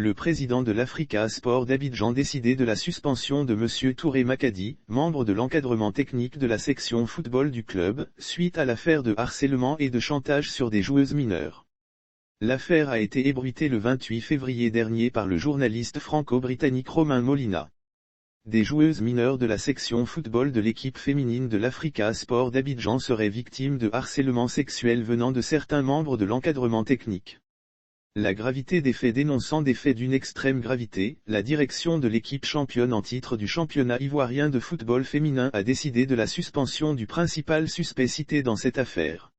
Le président de l'Africa Sport d'Abidjan décidé de la suspension de M. Touré Makadi, membre de l'encadrement technique de la section football du club, suite à l'affaire de harcèlement et de chantage sur des joueuses mineures. L'affaire a été ébruitée le 28 février dernier par le journaliste franco-britannique Romain Molina. Des joueuses mineures de la section football de l'équipe féminine de l'Africa Sport d'Abidjan seraient victimes de harcèlement sexuel venant de certains membres de l'encadrement technique. La gravité des faits dénonçant des faits d'une extrême gravité, la direction de l'équipe championne en titre du championnat ivoirien de football féminin a décidé de la suspension du principal suspect cité dans cette affaire.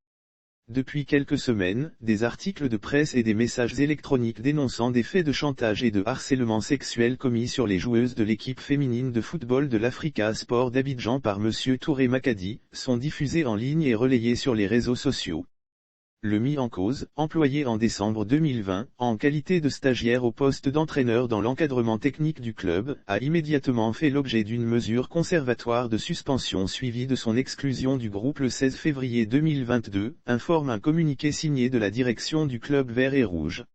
Depuis quelques semaines, des articles de presse et des messages électroniques dénonçant des faits de chantage et de harcèlement sexuel commis sur les joueuses de l'équipe féminine de football de l'Africa Sport d'Abidjan par M. Touré Makadi, sont diffusés en ligne et relayés sur les réseaux sociaux. Le mis en cause, employé en décembre 2020, en qualité de stagiaire au poste d'entraîneur dans l'encadrement technique du club, a immédiatement fait l'objet d'une mesure conservatoire de suspension suivie de son exclusion du groupe le 16 février 2022, informe un communiqué signé de la direction du club vert et rouge.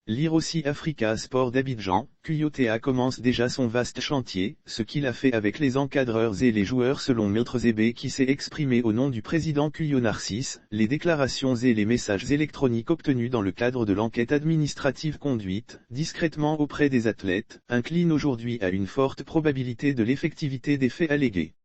Lire aussi Africa Sport d'Abidjan, Cuyotea commence déjà son vaste chantier, ce qu'il a fait avec les encadreurs et les joueurs selon Maître Zébé qui s'est exprimé au nom du président Cuyo Narcisse, les déclarations et les messages électroniques obtenus dans le cadre de l'enquête administrative conduite, discrètement auprès des athlètes, inclinent aujourd'hui à une forte probabilité de l'effectivité des faits allégués.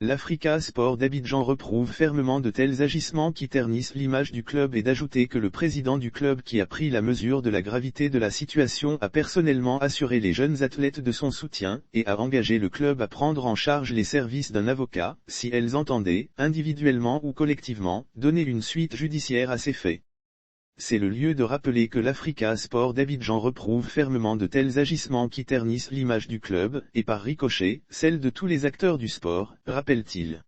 L'Africa Sport d'Abidjan reprouve fermement de tels agissements qui ternissent l'image du club et d'ajouter que le président du club qui a pris la mesure de la gravité de la situation a personnellement assuré les jeunes athlètes de son soutien, et a engagé le club à prendre en charge les services d'un avocat, si elles entendaient, individuellement ou collectivement, donner une suite judiciaire à ces faits. C'est le lieu de rappeler que l'Africa Sport d'Abidjan reprouve fermement de tels agissements qui ternissent l'image du club, et par ricochet, celle de tous les acteurs du sport, rappelle-t-il.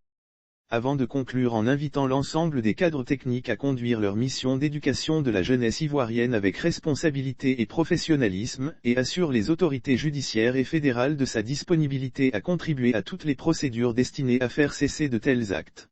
Avant de conclure en invitant l'ensemble des cadres techniques à conduire leur mission d'éducation de la jeunesse ivoirienne avec responsabilité et professionnalisme, et assure les autorités judiciaires et fédérales de sa disponibilité à contribuer à toutes les procédures destinées à faire cesser de tels actes.